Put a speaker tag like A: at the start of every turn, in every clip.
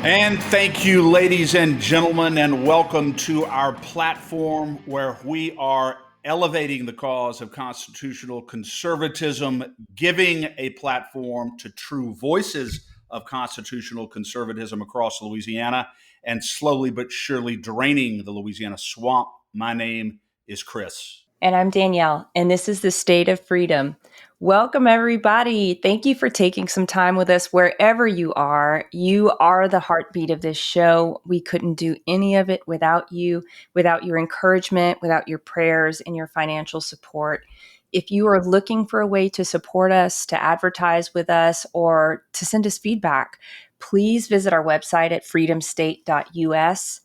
A: And thank you, ladies and gentlemen, and welcome to our platform where we are elevating the cause of constitutional conservatism, giving a platform to true voices of constitutional conservatism across Louisiana, and slowly but surely draining the Louisiana swamp. My name is Chris.
B: And I'm Danielle, and this is the State of Freedom. Welcome, everybody. Thank you for taking some time with us wherever you are. You are the heartbeat of this show. We couldn't do any of it without you, without your encouragement, without your prayers and your financial support. If you are looking for a way to support us, to advertise with us, or to send us feedback, please visit our website at freedomstate.us.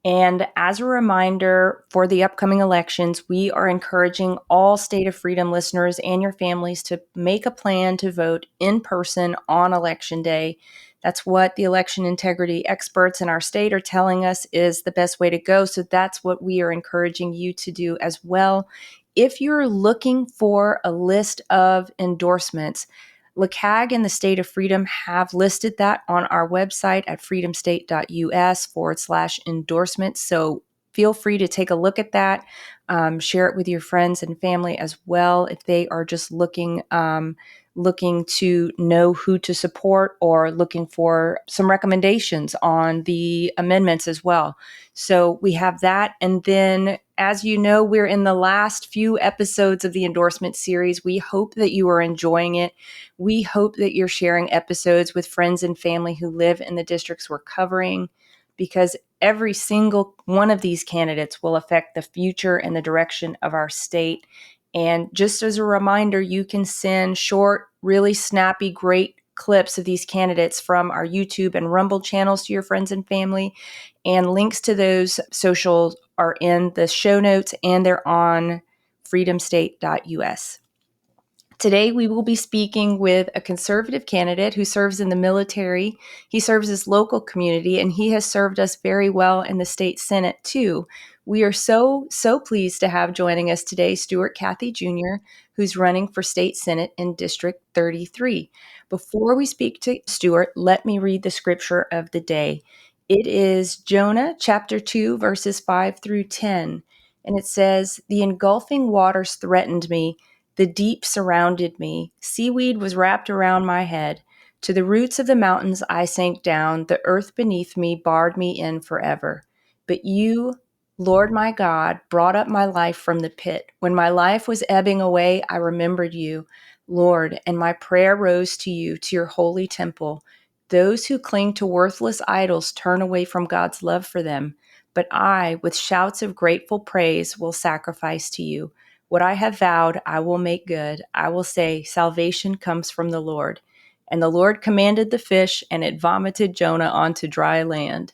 B: And as a reminder, for the upcoming elections, we are encouraging all State of Freedom listeners and your families to make a plan to vote in person on Election Day. That's what the election integrity experts in our state are telling us is the best way to go. So that's what we are encouraging you to do as well. If you're looking for a list of endorsements, LCAG and the State of Freedom have listed that on our website at freedomstate.us/endorsements. So feel free to take a look at that, share it with your friends and family as well if they are just looking to know who to support or looking for some recommendations on the amendments as well. So we have that. And then, as you know, we're in the last few episodes of the endorsement series. We hope that you are enjoying it. We hope that you're sharing episodes with friends and family who live in the districts we're covering, because every single one of these candidates will affect the future and the direction of our state. And just as a reminder, you can send short, really snappy, great clips of these candidates from our YouTube and Rumble channels to your friends and family. And links to those socials are in the show notes, and they're on freedomstate.us. Today, we will be speaking with a conservative candidate who serves in the military. He serves his local community, and he has served us very well in the state Senate, too. We are so pleased to have joining us today Stewart Cathey Jr., who's running for state Senate in District 33. Before we speak to Stewart, let me read the scripture of the day. It is Jonah chapter 2, verses 5 through 10. And it says, "The engulfing waters threatened me. The deep surrounded me. Seaweed was wrapped around my head. To the roots of the mountains I sank down. The earth beneath me barred me in forever. But you, Lord my God, brought up my life from the pit. When my life was ebbing away, I remembered you, Lord, and my prayer rose to you, to your holy temple. Those who cling to worthless idols turn away from God's love for them. But I, with shouts of grateful praise, will sacrifice to you. What I have vowed, I will make good. I will say, salvation comes from the Lord. And the Lord commanded the fish, and it vomited Jonah onto dry land."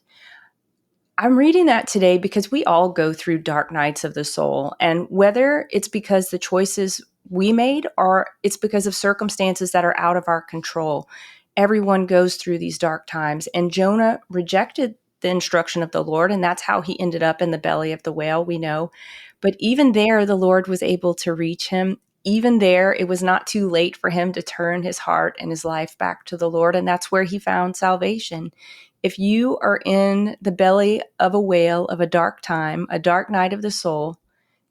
B: I'm reading that today because we all go through dark nights of the soul. And whether it's because the choices we made or it's because of circumstances that are out of our control, everyone goes through these dark times. And Jonah rejected the instruction of the Lord, and that's how he ended up in the belly of the whale, we know. But even there, the Lord was able to reach him. Even there, it was not too late for him to turn his heart and his life back to the Lord, and that's where he found salvation. If you are in the belly of a whale of a dark time, a dark night of the soul,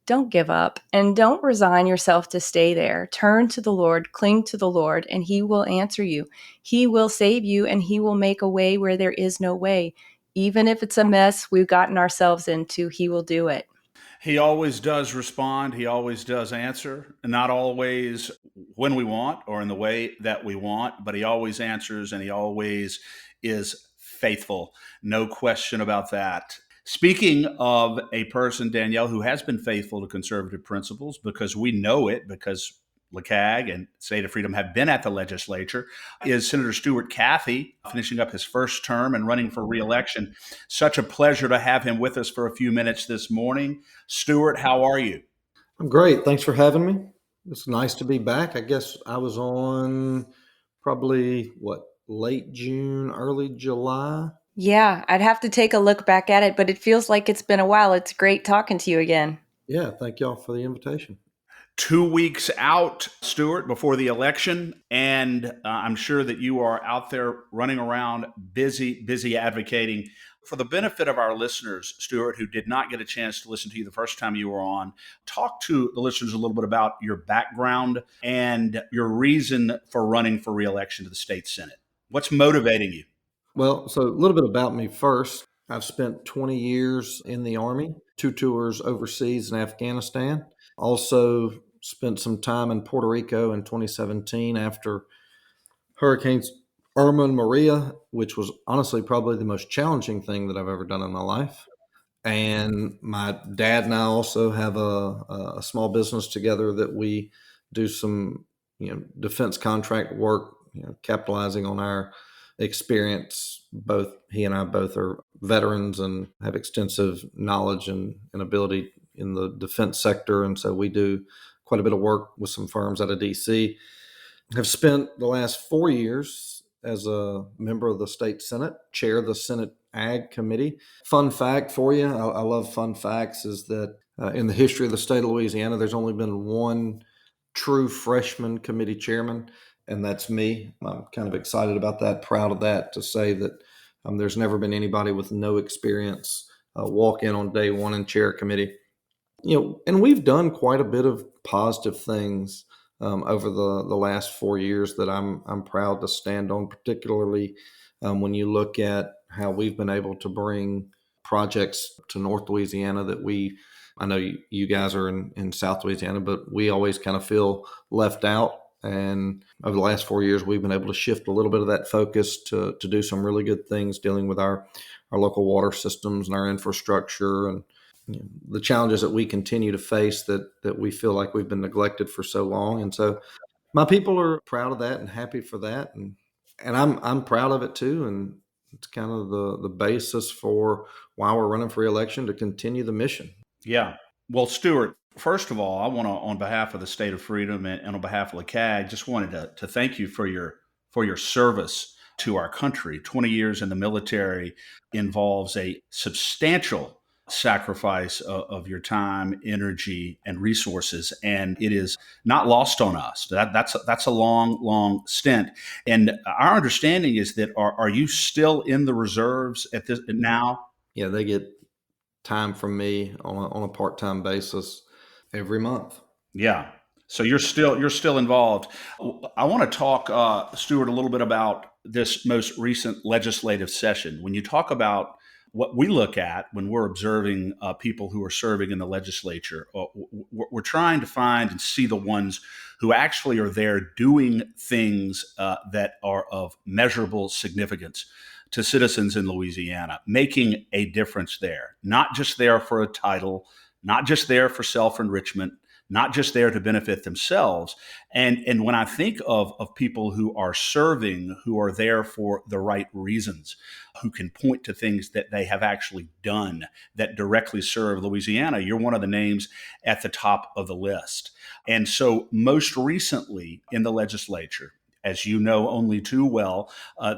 B: don't give up and don't resign yourself to stay there. Turn to the Lord, cling to the Lord, and he will answer you. He will save you, and he will make a way where there is no way. Even if it's a mess we've gotten ourselves into, he will do it.
A: He always does respond. He always does answer. Not always when we want or in the way that we want, but he always answers and he always is faithful. No question about that. Speaking of a person, Danielle, who has been faithful to conservative principles, because we know it, because LCAG and State of Freedom have been at the legislature, is Senator Stewart Cathey, finishing up his first term and running for re-election. Such a pleasure to have him with us for a few minutes this morning. Stewart, how are you?
C: I'm great. Thanks for having me. It's nice to be back. I guess I was on probably, late June, early July?
B: Yeah, I'd have to take a look back at it, but it feels like it's been a while. It's great talking to you again.
C: Yeah, thank y'all for the invitation.
A: 2 weeks out, Stewart, before the election, and I'm sure that you are out there running around, busy advocating. For the benefit of our listeners, Stewart, who did not get a chance to listen to you the first time you were on, talk to the listeners a little bit about your background and your reason for running for reelection to the state Senate. What's motivating you?
C: Well, so a little bit about me first. I've spent 20 years in the Army, 2 tours overseas in Afghanistan. Also spent some time in Puerto Rico in 2017 after Hurricanes Irma and Maria, which was honestly probably the most challenging thing that I've ever done in my life. And my dad and I also have a small business together that we do some, defense contract work, capitalizing on our experience. Both he and I both are veterans and have extensive knowledge and ability in the defense sector. And so we do quite a bit of work with some firms out of DC. Have spent the last 4 years as a member of the state Senate, chair of the Senate Ag Committee. Fun fact for you, I love fun facts, is that in the history of the state of Louisiana, there's only been one true freshman committee chairman, and that's me. I'm kind of excited about that, proud of that, to say that there's never been anybody with no experience walk in on day one and chair a committee. And we've done quite a bit of positive things over the last 4 years that I'm proud to stand on, particularly when you look at how we've been able to bring projects to North Louisiana that I know you guys are in South Louisiana, but we always kind of feel left out. And over the last 4 years, we've been able to shift a little bit of that focus to do some really good things dealing with our local water systems and our infrastructure and the challenges that we continue to face that we feel like we've been neglected for so long. And so my people are proud of that and happy for that. And I'm proud of it too. And it's kind of the basis for why we're running for re-election, to continue the mission.
A: Yeah. Well, Stewart, first of all, I want to, on behalf of the State of Freedom and on behalf of LeCag, just wanted to thank you for your service to our country. 20 years in the military involves a substantial sacrifice of your time, energy, and resources, and it is not lost on us. That's a long stint. And our understanding is that are you still in the reserves at this now?
C: Yeah, they get time from me on a part-time basis every month.
A: Yeah. So you're still involved. I want to talk, Stewart, a little bit about this most recent legislative session. When you talk about what we look at when we're observing people who are serving in the legislature, we're trying to find and see the ones who actually are there doing things that are of measurable significance to citizens in Louisiana, making a difference there, not just there for a title, not just there for self-enrichment, not just there to benefit themselves. And when I think of people who are serving, who are there for the right reasons, who can point to things that they have actually done that directly serve Louisiana, you're one of the names at the top of the list. And so most recently in the legislature, as you know only too well,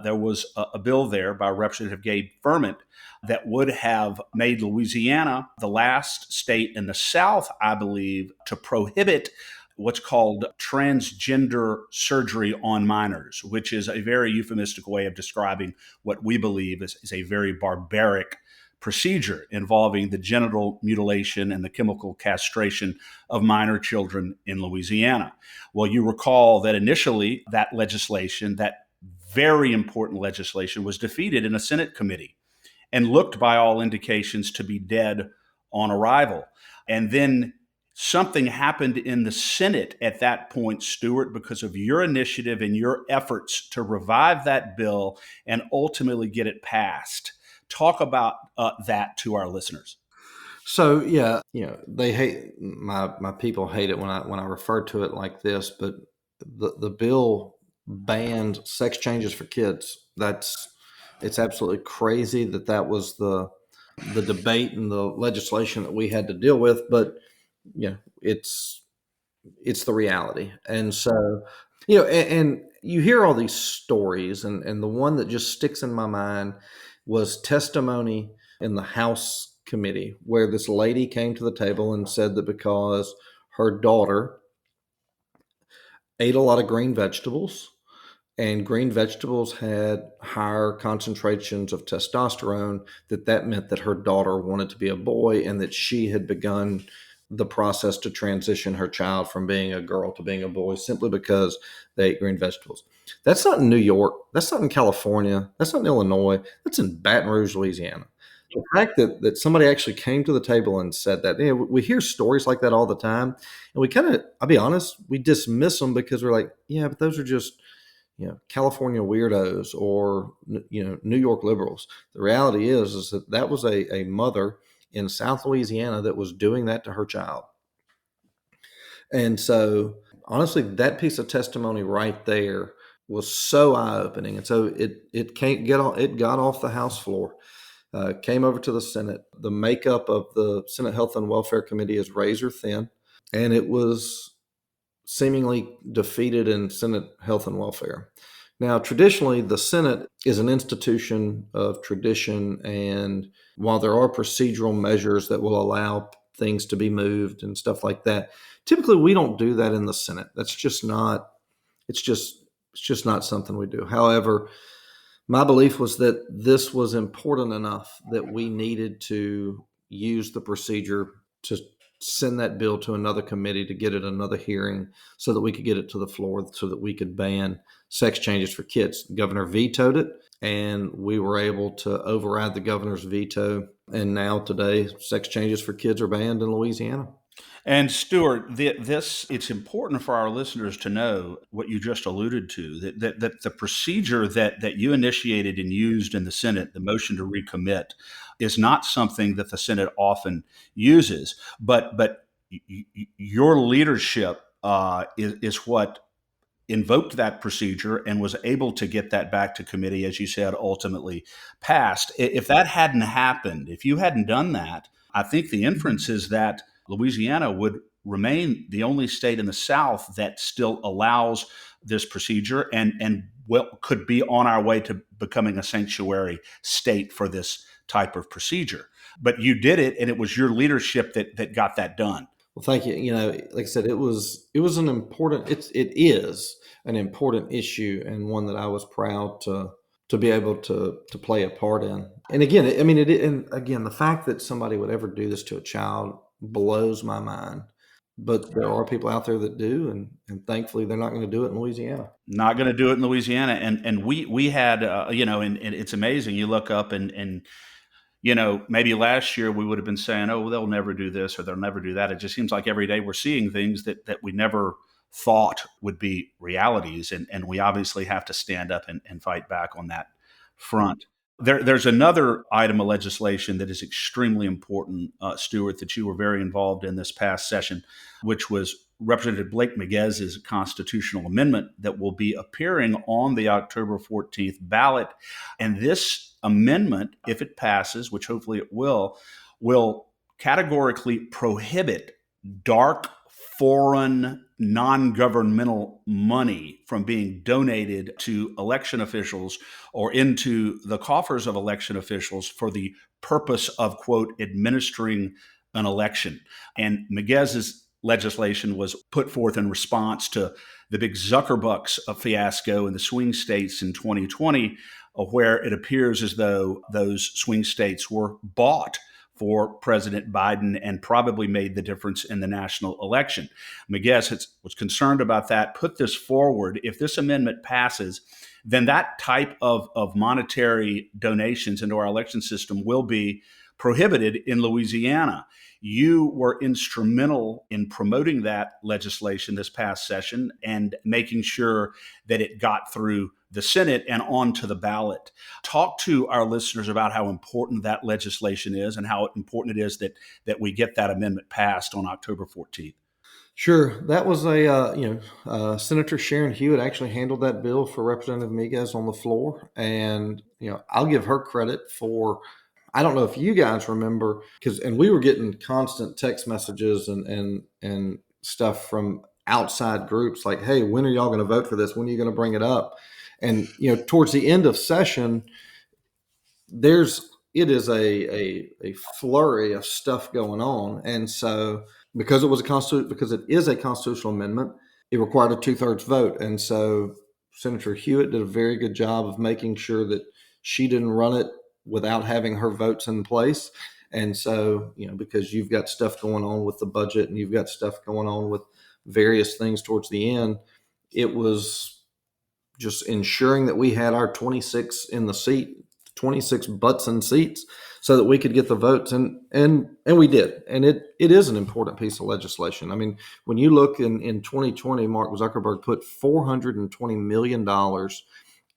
A: there was a bill there by Representative Gabe Ferment that would have made Louisiana the last state in the South, I believe, to prohibit what's called transgender surgery on minors, which is a very euphemistic way of describing what we believe is a very barbaric procedure involving the genital mutilation and the chemical castration of minor children in Louisiana. Well, you recall that initially that legislation, that very important legislation, was defeated in a Senate committee and looked by all indications to be dead on arrival. And then something happened in the Senate at that point, Stewart, because of your initiative and your efforts to revive that bill and ultimately get it passed. Talk about that to our listeners.
C: So yeah, they hate my people hate it when I refer to it like this, but the bill banned sex changes for kids. It's absolutely crazy that was the debate and the legislation that we had to deal with, but it's the reality. And so, and you hear all these stories, and the one that just sticks in my mind was testimony in the House committee where this lady came to the table and said that because her daughter ate a lot of green vegetables, and green vegetables had higher concentrations of testosterone, that meant that her daughter wanted to be a boy, and that she had begun the process to transition her child from being a girl to being a boy simply because they ate green vegetables. That's not in New York. That's not in California. That's not in Illinois. That's in Baton Rouge, Louisiana. The fact that somebody actually came to the table and said that, we hear stories like that all the time. And we kind of, I'll be honest, we dismiss them because we're like, yeah, but those are just, California weirdos or, New York liberals. The reality is that was a mother in South Louisiana that was doing that to her child. And so, honestly, that piece of testimony right there was so eye opening. And so it can't get on. It got off the House floor, came over to the Senate. The makeup of the Senate Health and Welfare Committee is razor thin, and it was seemingly defeated in Senate Health and Welfare. Now, traditionally, the Senate is an institution of tradition, and while there are procedural measures that will allow things to be moved and stuff like that, typically we don't do that in the Senate. That's just not. It's just not something we do. However, my belief was that this was important enough that we needed to use the procedure to send that bill to another committee to get it another hearing so that we could get it to the floor so that we could ban sex changes for kids. The governor vetoed it, and we were able to override the governor's veto. And now today, sex changes for kids are banned in Louisiana.
A: And Stewart, it's important for our listeners to know what you just alluded to, that the procedure that you initiated and used in the Senate, the motion to recommit, is not something that the Senate often uses. But your leadership is what invoked that procedure and was able to get that back to committee, as you said, ultimately passed. If that hadn't happened, if you hadn't done that, I think the inference is that Louisiana would remain the only state in the South that still allows this procedure and could be on our way to becoming a sanctuary state for this type of procedure. But you did it, and it was your leadership that got that done.
C: Well, thank you. Like I said, it was an important. It is an important issue, and one that I was proud to be able to play a part in. And again, and again, the fact that somebody would ever do this to a child blows my mind. But there are people out there that do, and thankfully they're not going to do it in Louisiana.
A: Not going to do it in Louisiana, and we had and it's amazing. You look up and maybe last year we would have been saying, oh, well, they'll never do this or they'll never do that. It just seems like every day we're seeing things that we never thought would be realities. And we obviously have to stand up and fight back on that front. There's another item of legislation that is extremely important, Stewart, that you were very involved in this past session, which was Representative Blake Miguez's constitutional amendment that will be appearing on the October 14th ballot. And this amendment, if it passes, which hopefully it will categorically prohibit dark foreign non-governmental money from being donated to election officials or into the coffers of election officials for the purpose of, quote, administering an election. And Miguez's legislation was put forth in response to the big Zuckerbucks fiasco in the swing states in 2020, where it appears as though those swing states were bought for President Biden and probably made the difference in the national election. Miguez was concerned about that, put this forward. If this amendment passes, then that type of monetary donations into our election system will be prohibited in Louisiana. You were instrumental in promoting that legislation this past session and making sure that it got through the Senate and onto the ballot. Talk to our listeners about how important that legislation is and how important it is that we get that amendment passed on October 14th.
C: Sure, that was Senator Sharon Hewitt actually handled that bill for Representative Miguez on the floor, and I'll give her credit for. I don't know if you guys remember, and we were getting constant text messages and stuff from outside groups like, "Hey, when are y'all going to vote for this? When are you going to bring it up?" And towards the end of session, it is a flurry of stuff going on, and so because it is a constitutional amendment, it required a 2/3 vote. And so Senator Hewitt did a very good job of making sure that she didn't run it without having her votes in place. And so, because you've got stuff going on with the budget and you've got stuff going on with various things towards the end, it was just ensuring that we had our 26 in the seat, 26 butts in seats, so that we could get the votes, and we did. And it is an important piece of legislation. I mean, when you look in 2020, Mark Zuckerberg put $420 million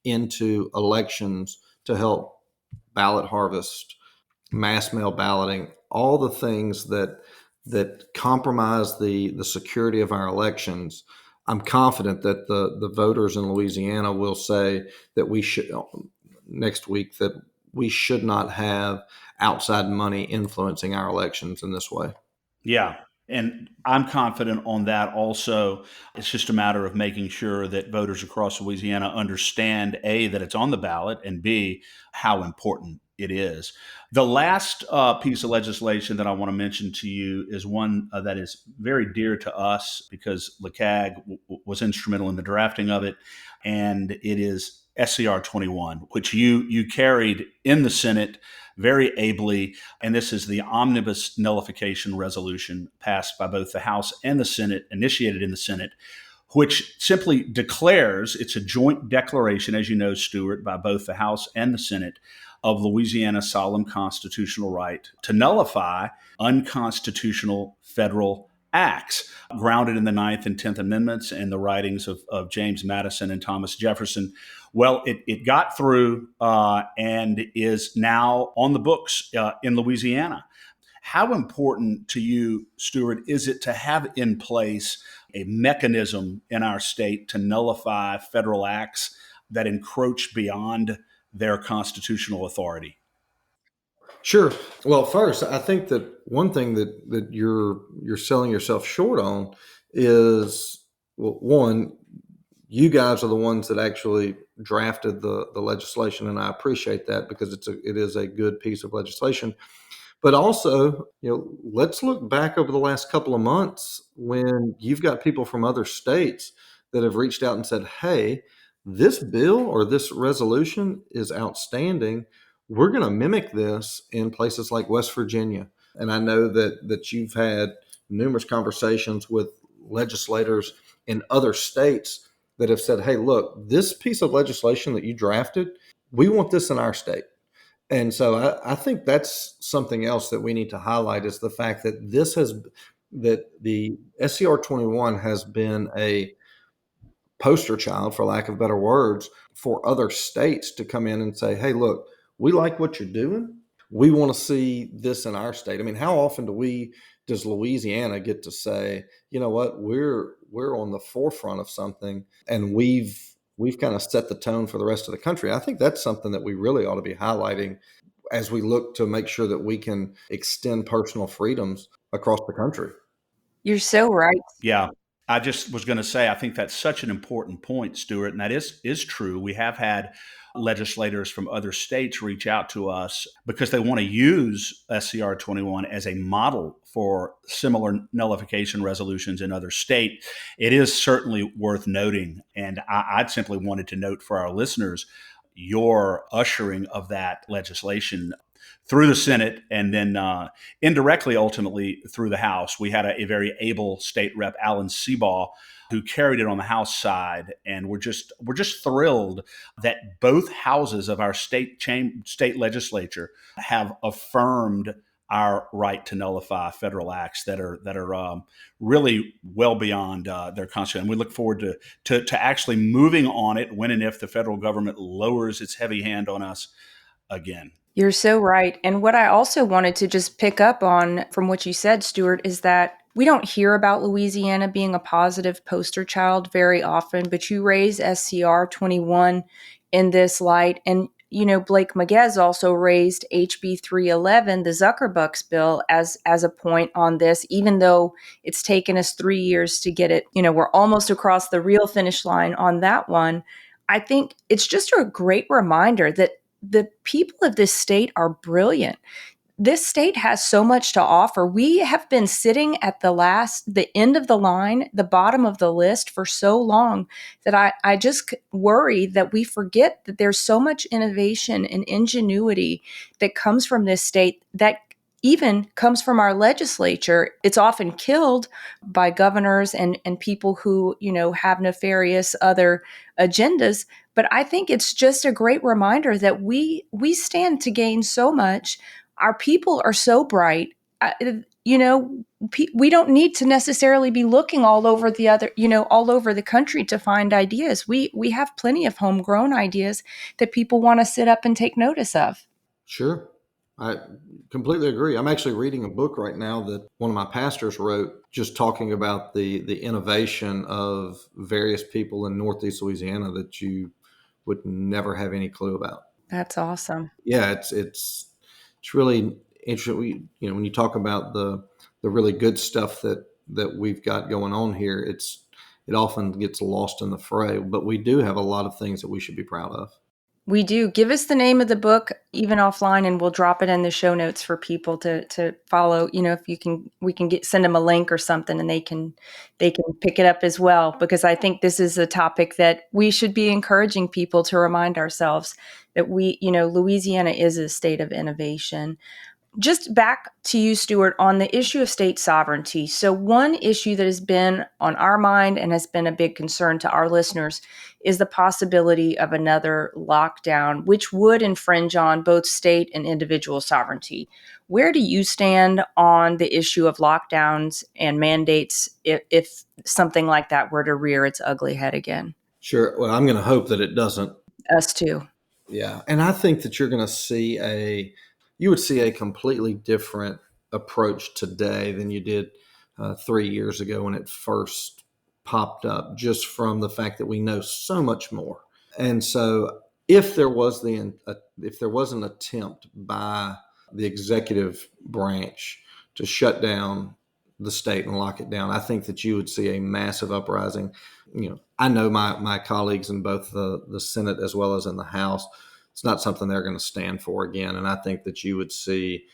C: into elections to help ballot harvest, mass mail balloting, all the things that compromise the security of our elections. I'm confident that the voters in Louisiana will say that we should next week that we should not have outside money influencing our elections in this way.
A: Yeah. And I'm confident on that also. It's just a matter of making sure that voters across Louisiana understand A, that it's on the ballot, and B, how important it is. The last piece of legislation that I want to mention to you is one that is very dear to us because LeCag was instrumental in the drafting of it, and it is SCR 21, which you carried in the Senate very ably. And this is the omnibus nullification resolution passed by both the House and the Senate, initiated in the Senate, which simply declares, it's a joint declaration, as you know, Stewart, by both the House and the Senate, of Louisiana's solemn constitutional right to nullify unconstitutional federal acts, grounded in the Ninth and 10th Amendments and the writings of James Madison and Thomas Jefferson. Well, it got through and is now on the books in Louisiana. How important to you, Stewart, is it to have in place a mechanism in our state to nullify federal acts that encroach beyond their constitutional authority?
C: Sure. Well, first, I think that one thing that you're selling yourself short on is, well, one, you guys are the ones that actually drafted the legislation, and I appreciate that because it is a good piece of legislation. But also, let's look back over the last couple of months when you've got people from other states that have reached out and said, "Hey, this bill or this resolution is outstanding. We're going to mimic this in places like West Virginia." And I know that you've had numerous conversations with legislators in other states that have said, "Hey, look, this piece of legislation that you drafted, we want this in our state." And so I think that's something else that we need to highlight is the fact that that the SCR 21 has been a poster child, for lack of better words, for other states to come in and say, "Hey, look, we like what you're doing. We want to see this in our state." I mean, how often does Louisiana get to say, "You know what, we're on the forefront of something and we've kind of set the tone for the rest of the country"? I think that's something that we really ought to be highlighting as we look to make sure that we can extend personal freedoms across the country.
B: You're so right.
A: Yeah. I just was going to say, I think that's such an important point, Stuart, and that is true. We have had legislators from other states reach out to us because they want to use SCR 21 as a model for similar nullification resolutions in other states. It is certainly worth noting, and I'd simply wanted to note for our listeners your ushering of that legislation through the Senate and then indirectly, ultimately, through the House. We had a very able state rep, Alan Seabaugh, who carried it on the House side, and we're just thrilled that both houses of our state legislature have affirmed our right to nullify federal acts that are really well beyond their constitution. And we look forward to actually moving on it when and if the federal government lowers its heavy hand on us again.
B: You're so right. And what I also wanted to just pick up on from what you said, Stuart, is that we don't hear about Louisiana being a positive poster child very often, but you raise SCR 21 in this light. And, Blake Maguez also raised HB 311, the Zuckerbucks bill, as a point on this, even though it's taken us 3 years to get it. We're almost across the real finish line on that one. I think it's just a great reminder that the people of this state are brilliant. this state has so much to offer. We have been sitting at the end of the line, the bottom of the list for so long that I just worry that we forget that there's so much innovation and ingenuity that comes from this state that even comes from our legislature. It's often killed by governors and people who, have nefarious other agendas. But I think it's just a great reminder that we stand to gain so much. Our people are so bright. We don't need to necessarily be looking all over the country to find ideas. We have plenty of homegrown ideas that people want to sit up and take notice of.
C: Sure. I completely agree. I'm actually reading a book right now that one of my pastors wrote, just talking about the innovation of various people in Northeast Louisiana that you would never have any clue about.
B: That's awesome.
C: Yeah, it's really interesting. When you talk about the really good stuff that we've got going on here, it often gets lost in the fray, but we do have a lot of things that we should be proud of.
B: We do. Give us the name of the book, even offline, and we'll drop it in the show notes for people to follow. If you can, we can send them a link or something, and they can pick it up as well. Because I think this is a topic that we should be encouraging people to remind ourselves that Louisiana is a state of innovation. Just back to you, Stewart, on the issue of state sovereignty. So one issue that has been on our mind and has been a big concern to our listeners is the possibility of another lockdown, which would infringe on both state and individual sovereignty. Where do you stand on the issue of lockdowns and mandates if something like that were to rear its ugly head again?
C: Sure. Well, I'm going to hope that it doesn't.
B: Us too.
C: Yeah. And I think that you're going to you would see a completely different approach today than you did 3 years ago when it first popped up, just from the fact that we know so much more. And so if there was an attempt by the executive branch to shut down the state and lock it down, I think that you would see a massive uprising. I know my colleagues in both the Senate as well as in the House, it's not something they're going to stand for again. And I think that you would see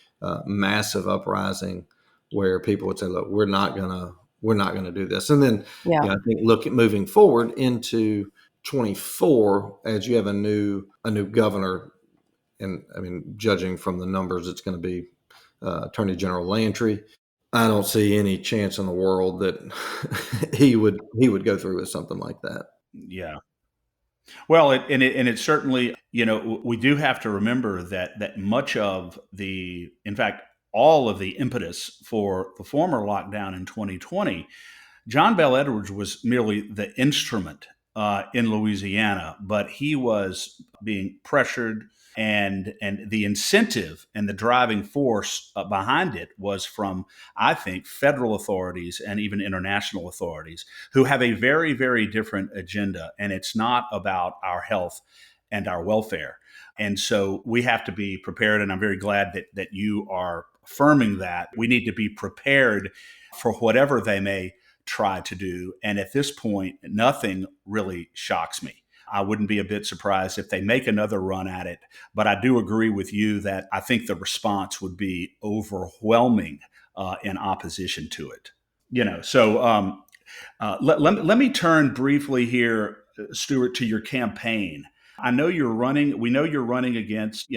C: massive uprising where people would say, look, we're not going to do this. And then I think look at moving forward into 24, as you have a new governor, and I mean, judging from the numbers, it's going to be Attorney General Landry. I don't see any chance in the world that he would go through with something like that.
A: Yeah. Well, it certainly, we do have to remember that much of in fact, all of the impetus for the former lockdown in 2020, John Bel Edwards was merely the instrument in Louisiana, but he was being pressured, and the incentive and the driving force behind it was from, I think, federal authorities and even international authorities who have a very, very different agenda, and it's not about our health and our welfare. And so we have to be prepared, and I'm very glad that you are affirming that. We need to be prepared for whatever they may try to do. And at this point, nothing really shocks me. I wouldn't be a bit surprised if they make another run at it. But I do agree with you that I think the response would be overwhelming in opposition to it. So let me turn briefly here, Stewart, to your campaign. I know you're running. We know you're running against,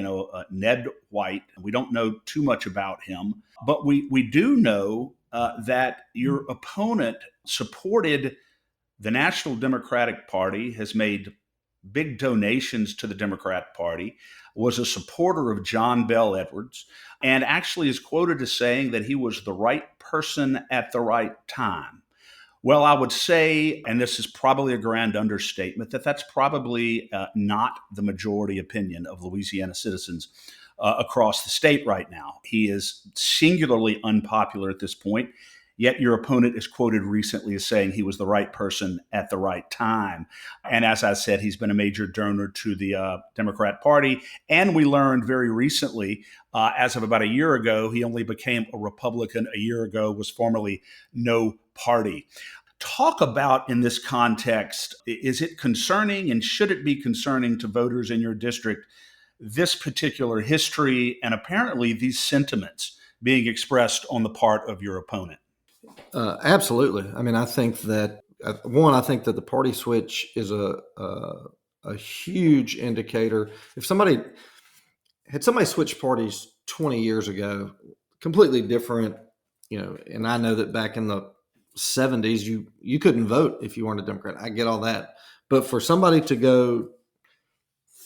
A: Ned White. We don't know too much about him, but we do know that your opponent supported the National Democratic Party, has made big donations to the Democrat Party, was a supporter of John Bel Edwards, and actually is quoted as saying that he was the right person at the right time. Well, I would say, and this is probably a grand understatement, that's probably not the majority opinion of Louisiana citizens across the state right now. He is singularly unpopular at this point, yet your opponent is quoted recently as saying he was the right person at the right time. And as I said, he's been a major donor to the Democrat Party. And we learned very recently, as of about a year ago, he only became a Republican a year ago, was formerly no party. Talk about, in this context, is it concerning, and should it be concerning to voters in your district this particular history and apparently these sentiments being expressed on the part of your opponent?
C: Absolutely. I mean, I think that I think that the party switch is a huge indicator. If somebody switched parties 20 years ago, completely different, and I know that back in the 70s, you couldn't vote if you weren't a Democrat. I get all that. But for somebody to go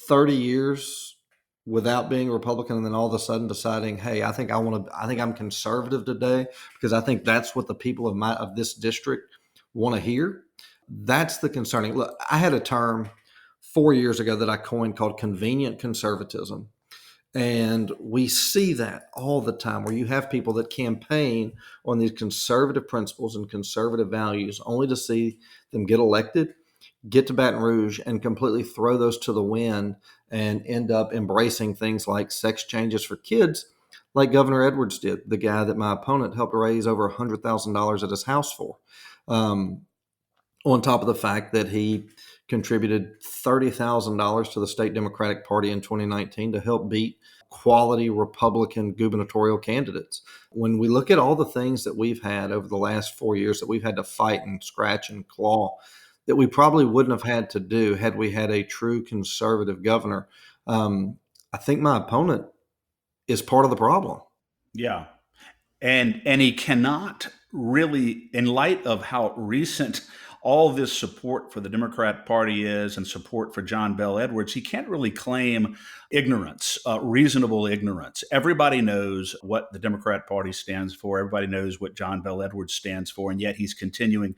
C: 30 years without being a Republican and then all of a sudden deciding, hey, I think I'm conservative today because I think that's what the people of this district want to hear. That's the concerning. Look, I had a term 4 years ago that I coined called convenient conservatism. And we see that all the time where you have people that campaign on these conservative principles and conservative values only to see them get elected, get to Baton Rouge, and completely throw those to the wind and end up embracing things like sex changes for kids, like Governor Edwards did, the guy that my opponent helped raise over $100,000 at his house for. On top of the fact that he contributed $30,000 to the state Democratic Party in 2019 to help beat quality Republican gubernatorial candidates. When we look at all the things that we've had over the last 4 years that we've had to fight and scratch and claw, that we probably wouldn't have had to do had we had a true conservative governor, I think my opponent is part of the problem.
A: Yeah. And he cannot really, in light of how recent all this support for the Democrat Party is and support for John Bel Edwards, he can't really claim ignorance, reasonable ignorance. Everybody knows what the Democrat Party stands for. Everybody knows what John Bel Edwards stands for. And yet he's continuing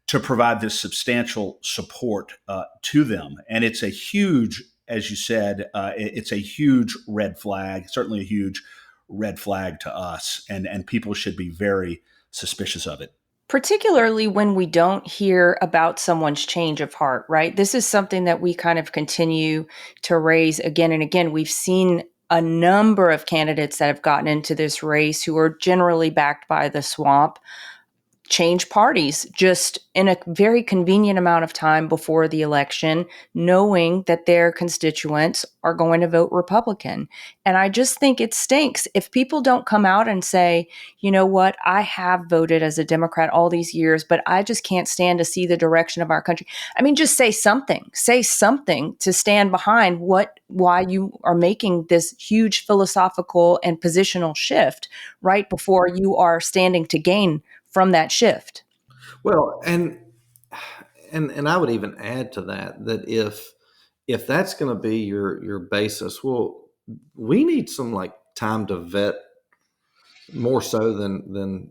A: to provide this substantial support to them. And it's a huge, as you said, it's a huge red flag, certainly a huge red flag to us. And people should be very suspicious of it.
B: Particularly when we don't hear about someone's change of heart, right? This is something that we kind of continue to raise again and again. We've seen a number of candidates that have gotten into this race who are generally backed by the swamp change parties just in a very convenient amount of time before the election, knowing that their constituents are going to vote Republican. And I just think it stinks if people don't come out and say, you know what, I have voted as a Democrat all these years, but I just can't stand to see the direction of our country. I mean, just say something to stand behind why you are making this huge philosophical and positional shift right before you are standing to gain from that shift.
C: Well, and I would even add to that if that's going to be your basis, well, we need some like time to vet more so than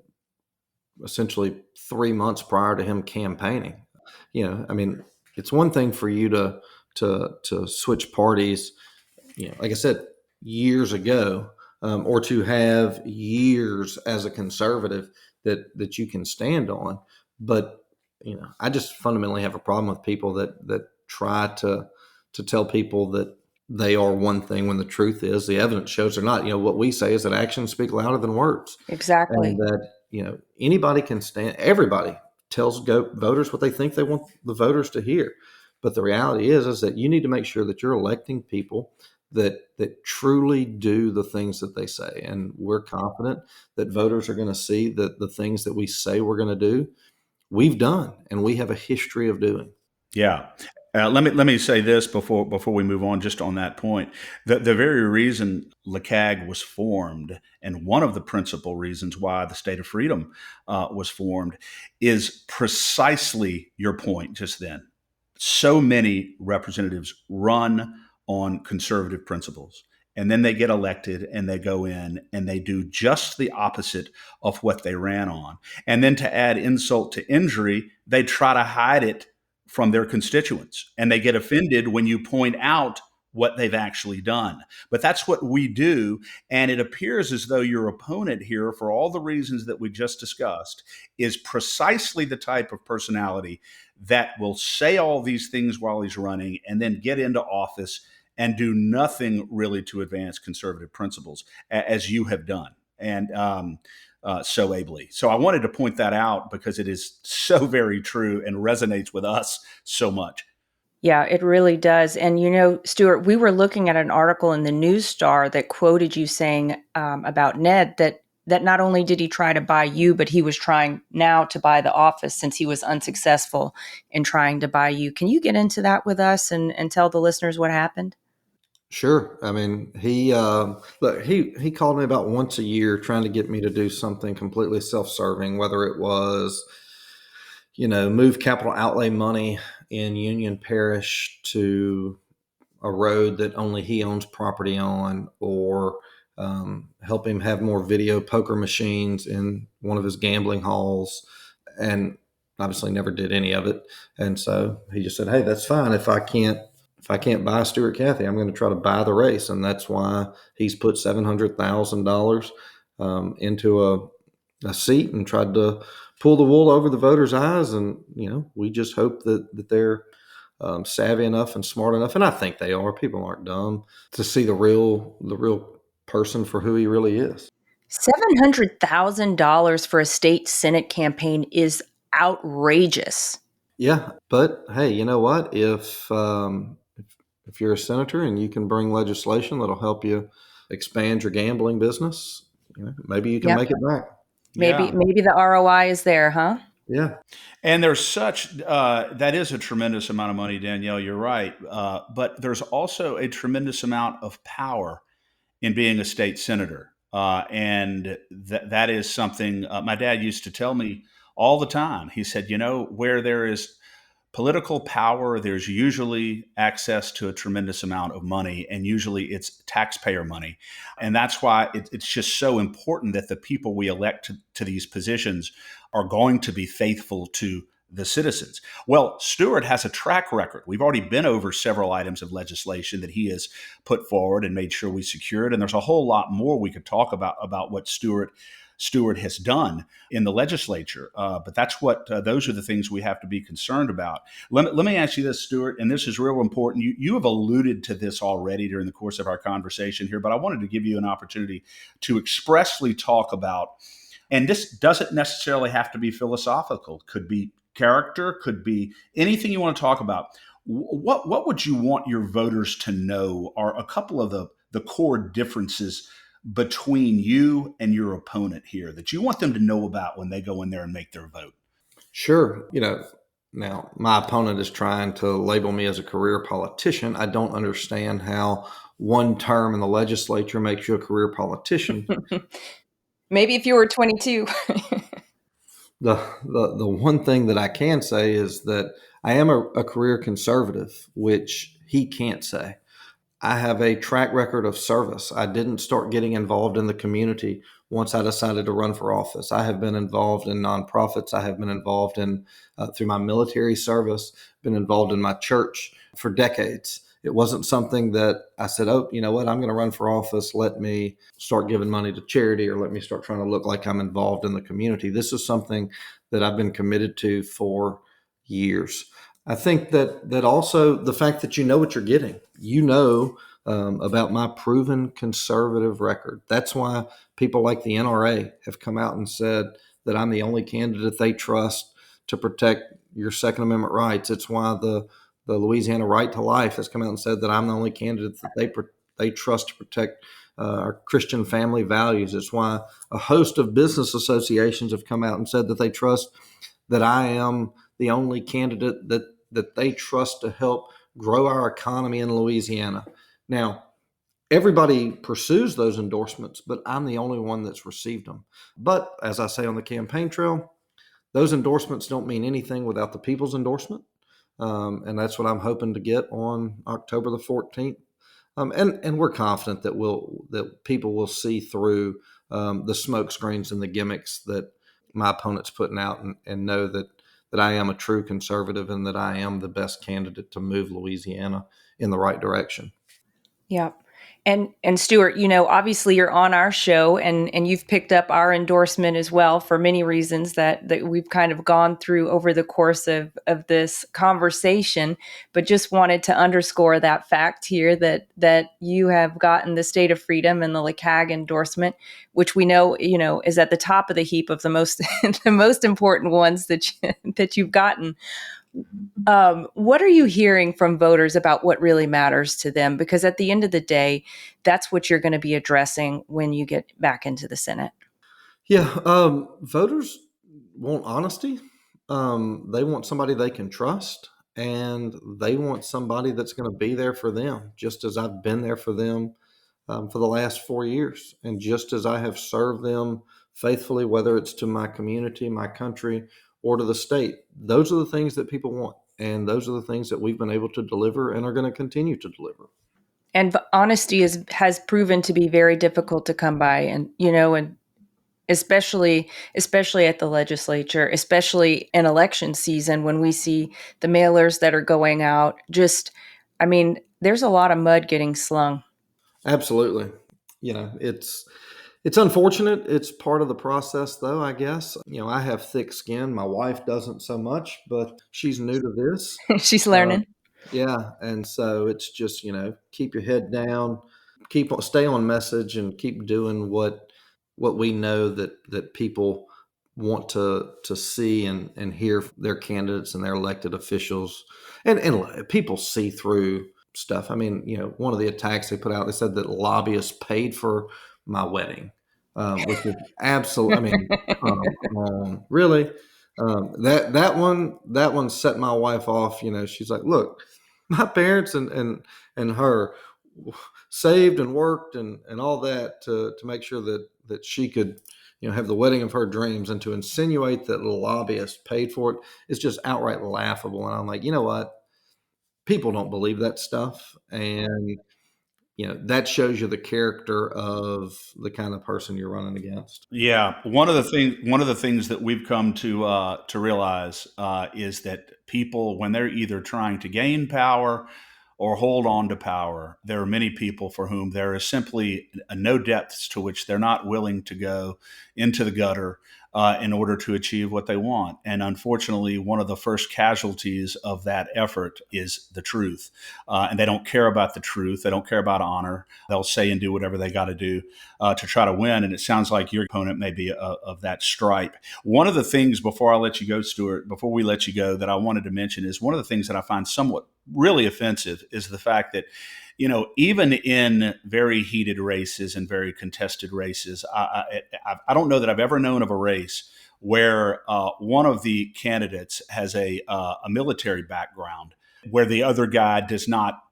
C: essentially 3 months prior to him campaigning. I mean, it's one thing for you to switch parties, like I said, years ago, or to have years as a conservative that you can stand on. But, I just fundamentally have a problem with people that try to tell people that they are one thing when the truth is the evidence shows they're not. What we say is that actions speak louder than words.
B: Exactly.
C: And that, anybody can stand, everybody tells voters what they think they want the voters to hear. But the reality is that you need to make sure that you're electing people that truly do the things that they say. And we're confident that voters are going to see that the things that we say we're going to do, we've done, and we have a history of doing.
A: Yeah. Let me say this before we move on, just on that point. The very reason LeCag was formed, and one of the principal reasons why the State of Freedom was formed, is precisely your point just then. So many representatives run on conservative principles, and then they get elected and they go in and they do just the opposite of what they ran on. And then to add insult to injury, they try to hide it from their constituents, and they get offended when you point out what they've actually done. But that's what we do. And it appears as though your opponent here, for all the reasons that we just discussed, is precisely the type of personality that will say all these things while he's running and then get into office and do nothing really to advance conservative principles, as you have done. And so ably. So I wanted to point that out because it is so very true and resonates with us so much.
B: Yeah, it really does. And, Stuart, we were looking at an article in the News Star that quoted you saying about Ned that not only did he try to buy you, but he was trying now to buy the office since he was unsuccessful in trying to buy you. Can you get into that with us and tell the listeners what happened?
C: Sure. I mean, he called me about once a year trying to get me to do something completely self-serving, whether it was, move capital outlay money in Union Parish to a road that only he owns property on, or help him have more video poker machines in one of his gambling halls. And obviously never did any of it. And so he just said, "Hey, that's fine. If I can't buy Stewart Cathey, I'm going to try to buy the race." And that's why he's put $700,000 into a seat and tried to pull the wool over the voters' eyes. And, we just hope that they're savvy enough and smart enough. And I think they are. People aren't dumb to see the real person for who he really is.
B: $700,000 for a state Senate campaign is outrageous.
C: Yeah. But hey, you know what? If you're a senator and you can bring legislation that'll help you expand your gambling business, maybe you can
B: Yep.
C: make it back.
A: Yeah.
B: Maybe the ROI is there, huh?
C: Yeah.
A: And there's that is a tremendous amount of money, Danielle. You're right. But there's also a tremendous amount of power in being a state senator. And that is something my dad used to tell me all the time. He said, where there is political power, there's usually access to a tremendous amount of money, and usually it's taxpayer money. And that's why it's just so important that the people we elect to these positions are going to be faithful to the citizens. Well, Stewart has a track record. We've already been over several items of legislation that he has put forward and made sure we secured. And there's a whole lot more we could talk about what Stewart has done in the legislature. But that's those are the things we have to be concerned about. Let me ask you this, Stewart, and this is real important. You have alluded to this already during the course of our conversation here, but I wanted to give you an opportunity to expressly talk about, and this doesn't necessarily have to be philosophical, could be character, could be anything you want to talk about. What would you want your voters to know are a couple of the core differences between you and your opponent here that you want them to know about when they go in there and make their vote?
C: Sure. Now my opponent is trying to label me as a career politician. I don't understand how one term in the legislature makes you a career politician.
B: Maybe if you were 22.
C: The one thing that I can say is that I am a career conservative, which he can't say. I have a track record of service. I didn't start getting involved in the community once I decided to run for office. I have been involved in nonprofits. I have been involved in, through my military service, been involved in my church for decades. It wasn't something that I said, "Oh, you know what, I'm going to run for office. Let me start giving money to charity, or let me start trying to look like I'm involved in the community." This is something that I've been committed to for years. I think that also the fact that you know what you're getting, about my proven conservative record. That's why people like the NRA have come out and said that I'm the only candidate they trust to protect your Second Amendment rights. It's why the Louisiana Right to Life has come out and said that I'm the only candidate that they trust to protect our Christian family values. It's why a host of business associations have come out and said that they trust that I am the only candidate that they trust to help grow our economy in Louisiana. Now, everybody pursues those endorsements, but I'm the only one that's received them. But as I say on the campaign trail, those endorsements don't mean anything without the people's endorsement. And that's what I'm hoping to get on October the 14th. And we're confident that people will see through the smoke screens and the gimmicks that my opponent's putting out, and know that I am a true conservative and that I am the best candidate to move Louisiana in the right direction.
B: Yeah. And Stuart, obviously you're on our show and you've picked up our endorsement as well for many reasons that we've kind of gone through over the course of this conversation, but just wanted to underscore that fact here that you have gotten the State of Freedom and the LeCag endorsement, which we know, is at the top of the heap of the most the most important ones that you've gotten. What are you hearing from voters about what really matters to them? Because at the end of the day, that's what you're going to be addressing when you get back into the Senate.
C: Yeah, voters want honesty. They want somebody they can trust, and they want somebody that's going to be there for them, just as I've been there for them for the last 4 years, and just as I have served them faithfully, whether it's to my community, my country, or to the state. Those are the things that people want, and those are the things that we've been able to deliver and are going to continue to deliver.
B: And honesty has proven to be very difficult to come by, and especially at the legislature, especially in election season when we see the mailers that are going out. There's a lot of mud getting slung.
C: Absolutely. It's unfortunate. It's part of the process, though, I guess. I have thick skin. My wife doesn't so much, but she's new to this.
B: She's
C: Uh,
B: learning.
C: yeah, and so it's just, keep your head down, stay on message, and keep doing what we know that people want to see and hear their candidates and their elected officials, and people see through stuff. I mean, one of the attacks they put out, they said that lobbyists paid for my wedding, which is absolute. I mean, really, that one set my wife off. She's like, look, my parents and her saved and worked and all that to make sure that she could have the wedding of her dreams, and to insinuate that the lobbyist paid for it is just outright laughable. And I'm like, you know what? People don't believe that stuff, and that shows you the character of the kind of person you're running against.
A: Yeah, one of the things that we've come to realize is that people, when they're either trying to gain power or hold on to power, there are many people for whom there is simply no depths to which they're not willing to go into the gutter in order to achieve what they want. And unfortunately, one of the first casualties of that effort is the truth. And they don't care about the truth. They don't care about honor. They'll say and do whatever they got to do to try to win. And it sounds like your opponent may be of that stripe. One of the things, before I let you go, Stewart, before we let you go, that I wanted to mention is one of the things that I find somewhat really offensive is the fact that, even in very heated races and very contested races, I don't know that I've ever known of a race where one of the candidates has a military background, where the other guy does not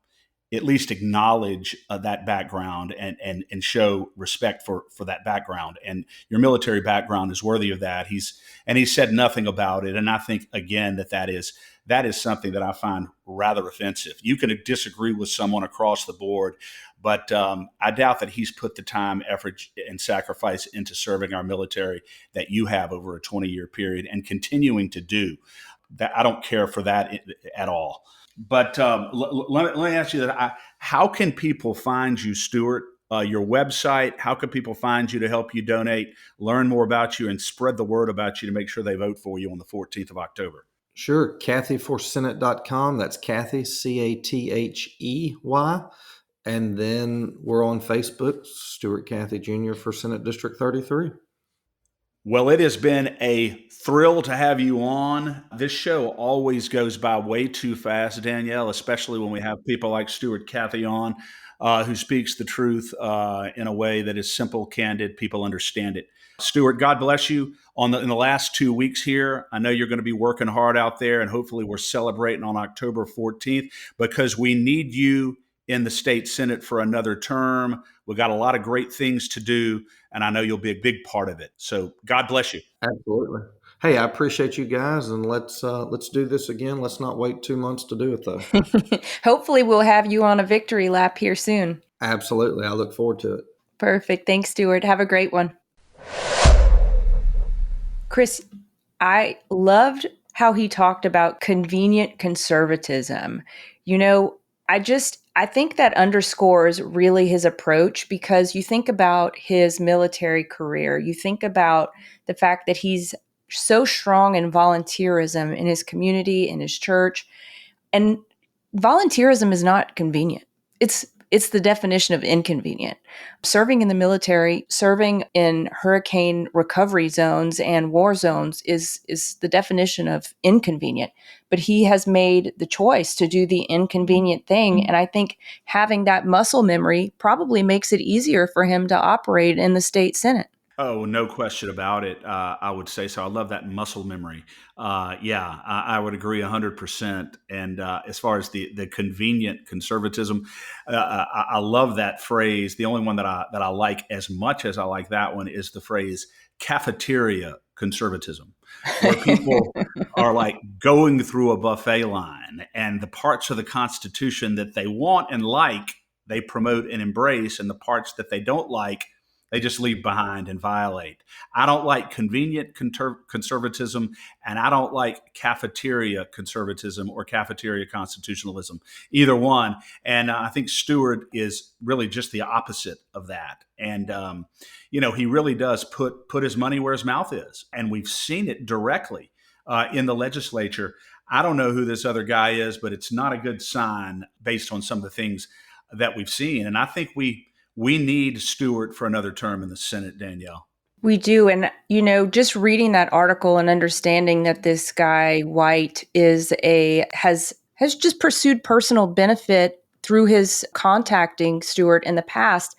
A: at least acknowledge that background and show respect for that background. And your military background is worthy of that. He's said nothing about it. And I think, again, that is something that I find rather offensive. You can disagree with someone across the board, but I doubt that he's put the time, effort, and sacrifice into serving our military that you have over a 20-year period and continuing to do. That I don't care for that at all. But let me ask you that: how can people find you, Stewart? Your website. How can people find you to help you donate, learn more about you, and spread the word about you to make sure they vote for you on the 14th of October?
C: Sure. CatheyForSenate.com. That's Cathey, Cathey. And then we're on Facebook, Stewart Cathey Jr. for Senate District 33.
A: Well, it has been a thrill to have you on. This show always goes by way too fast, Danielle, especially when we have people like Stewart Cathey on, who speaks the truth in a way that is simple, candid. People understand it. Stewart, God bless you. In the last 2 weeks here, I know you're going to be working hard out there, and hopefully we're celebrating on October 14th because we need you in the state Senate for another term. We got a lot of great things to do, and I know you'll be a big part of it. So God bless you.
C: Absolutely. Hey, I appreciate you guys, and let's do this again. Let's not wait 2 months to do it, though.
B: Hopefully we'll have you on a victory lap here soon.
C: Absolutely. I look forward to it.
B: Perfect. Thanks, Stewart. Have a great one. Chris, I loved how he talked about convenient conservatism. I think that underscores really his approach, because you think about his military career, you think about the fact that he's so strong in volunteerism in his community, in his church, and volunteerism is not convenient. It's it's the definition of inconvenient. Serving in the military, serving in hurricane recovery zones and war zones is the definition of inconvenient. But he has made the choice to do the inconvenient thing. And I think having that muscle memory probably makes it easier for him to operate in the state Senate.
A: Oh, no question about it. I would say so. I love that muscle memory. Yeah, I would agree 100%. And as far as the convenient conservatism, I love that phrase. The only one that I like as much as I like that one is the phrase cafeteria conservatism, where people are like going through a buffet line, and the parts of the Constitution that they want and like, they promote and embrace, and the parts that they don't like, they just leave behind and violate. I don't like convenient conservatism, and I don't like cafeteria conservatism or cafeteria constitutionalism, either one. And I think Stewart is really just the opposite of that. And, he really does put his money where his mouth is. And we've seen it directly in the legislature. I don't know who this other guy is, but it's not a good sign based on some of the things that we've seen. And I think we need Stewart for another term in the Senate, Danielle.
B: We do. And, just reading that article and understanding that this guy, White, has just pursued personal benefit through his contacting Stewart in the past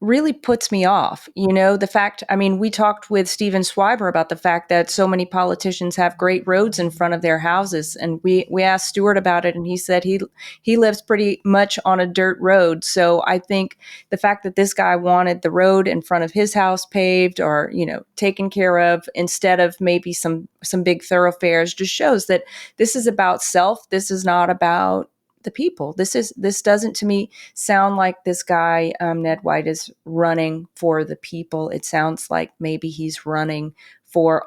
B: really puts me off. The fact, we talked with Steven Swiber about the fact that so many politicians have great roads in front of their houses. And we asked Stewart about it, and he said he lives pretty much on a dirt road. So I think the fact that this guy wanted the road in front of his house paved or, taken care of instead of maybe some big thoroughfares just shows that this is about self. This is not about the people. This doesn't to me sound like this guy, Ned White, is running for the people. It sounds like maybe he's running for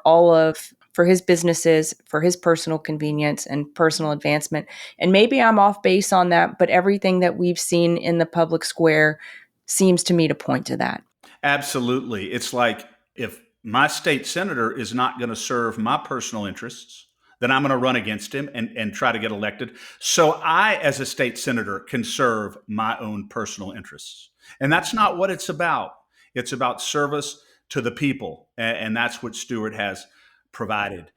B: his businesses, for his personal convenience and personal advancement. And maybe I'm off base on that, but everything that we've seen in the public square seems to me to point to that.
A: Absolutely. It's like, if my state senator is not going to serve my personal interests, then I'm going to run against him and try to get elected. So I, as a state senator, can serve my own personal interests. And that's not what it's about. It's about service to the people. And that's what Stewart has provided.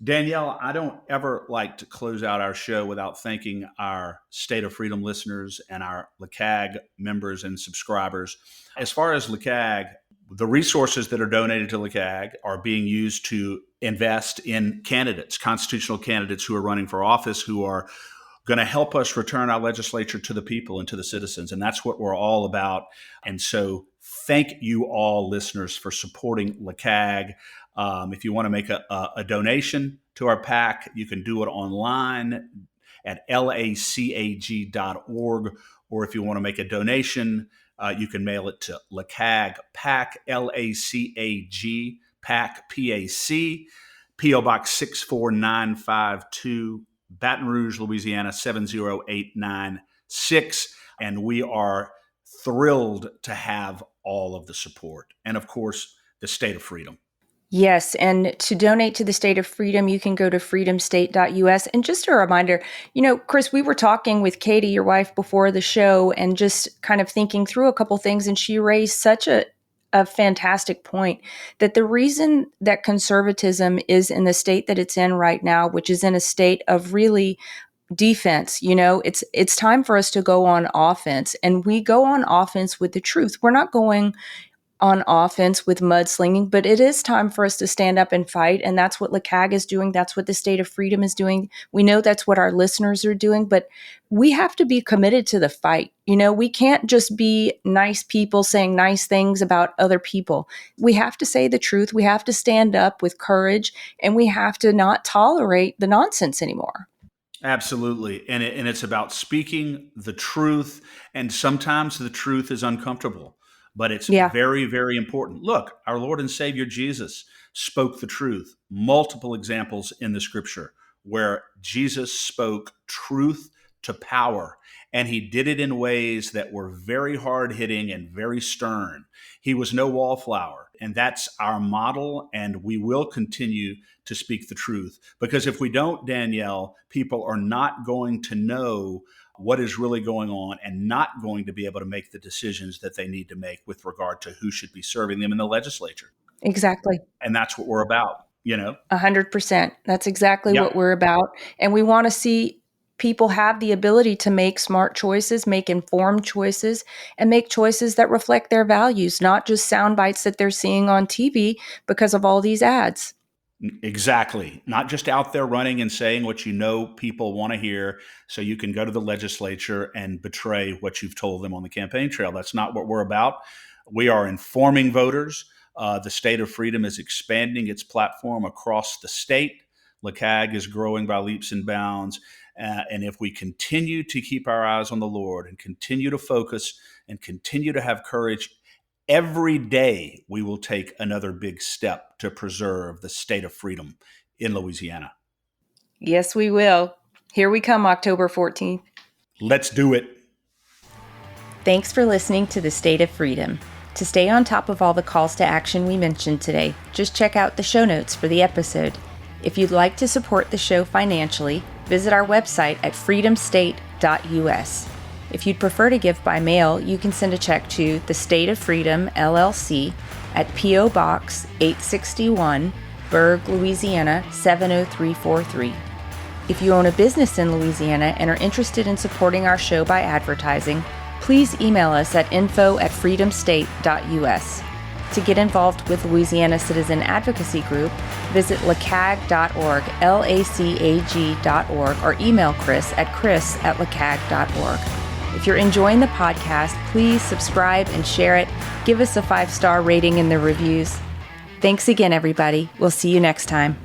A: Danielle, I don't ever like to close out our show without thanking our State of Freedom listeners and our LCAG members and subscribers. As far as LCAG, the resources that are donated to LCAG are being used to invest in candidates, constitutional candidates who are running for office, who are going to help us return our legislature to the people and to the citizens. And that's what we're all about. And so thank you all, listeners, for supporting LCAG. If you want to make a donation to our PAC, you can do it online at lacag.org. Or if you want to make a donation, you can mail it to LCAG PAC, LACAG PAC, PAC, P.O. Box 64952, Baton Rouge, Louisiana 70896. And we are thrilled to have all of the support. And of course, the State of Freedom.
B: Yes, and to donate to the State of Freedom, you can go to freedomstate.us. And just a reminder, Chris, we were talking with Katie, your wife, before the show, and just kind of thinking through a couple things, and she raised such a fantastic point that the reason that conservatism is in the state that it's in right now, which is in a state of really defense, it's time for us to go on offense, and we go on offense with the truth. We're not going on offense with mudslinging, but it is time for us to stand up and fight. And that's what LCAG is doing. That's what the State of Freedom is doing. We know that's what our listeners are doing, but we have to be committed to the fight. We can't just be nice people saying nice things about other people. We have to say the truth. We have to stand up with courage, and we have to not tolerate the nonsense anymore.
A: Absolutely. And it's about speaking the truth. And sometimes the truth is uncomfortable, but it's very, very important. Look, our Lord and Savior Jesus spoke the truth. Multiple examples in the scripture where Jesus spoke truth to power, and he did it in ways that were very hard-hitting and very stern. He was no wallflower, and that's our model, and we will continue to speak the truth. Because if we don't, Danielle, people are not going to know what is really going on and not going to be able to make the decisions that they need to make with regard to who should be serving them in the legislature.
B: Exactly.
A: And that's what we're about,
B: 100%. That's exactly
A: Yeah.
B: what we're about. And we want to see people have the ability to make smart choices, make informed choices, and make choices that reflect their values, not just sound bites that they're seeing on TV because of all these ads.
A: Exactly. Not just out there running and saying what people want to hear so you can go to the legislature and betray what you've told them on the campaign trail. That's not what we're about. We are informing voters. The State of Freedom is expanding its platform across the state. LeCag is growing by leaps and bounds. And if we continue to keep our eyes on the Lord and continue to focus and continue to have courage, every day we will take another big step to preserve the state of freedom in Louisiana.
B: Yes, we will. Here we come, October 14th.
A: Let's do it.
B: Thanks for listening to The State of Freedom. To stay on top of all the calls to action we mentioned today, just check out the show notes for the episode. If you'd like to support the show financially, visit our website at freedomstate.us. If you'd prefer to give by mail, you can send a check to the State of Freedom, LLC, at P.O. Box 861, Berg, Louisiana 70343. If you own a business in Louisiana and are interested in supporting our show by advertising, please email us at info@freedomstate.us. To get involved with Louisiana Citizen Advocacy Group, visit lacag.org, LACAG.org, or email Chris at chris@lacag.org. If you're enjoying the podcast, please subscribe and share it. Give us a 5-star rating in the reviews. Thanks again, everybody. We'll see you next time.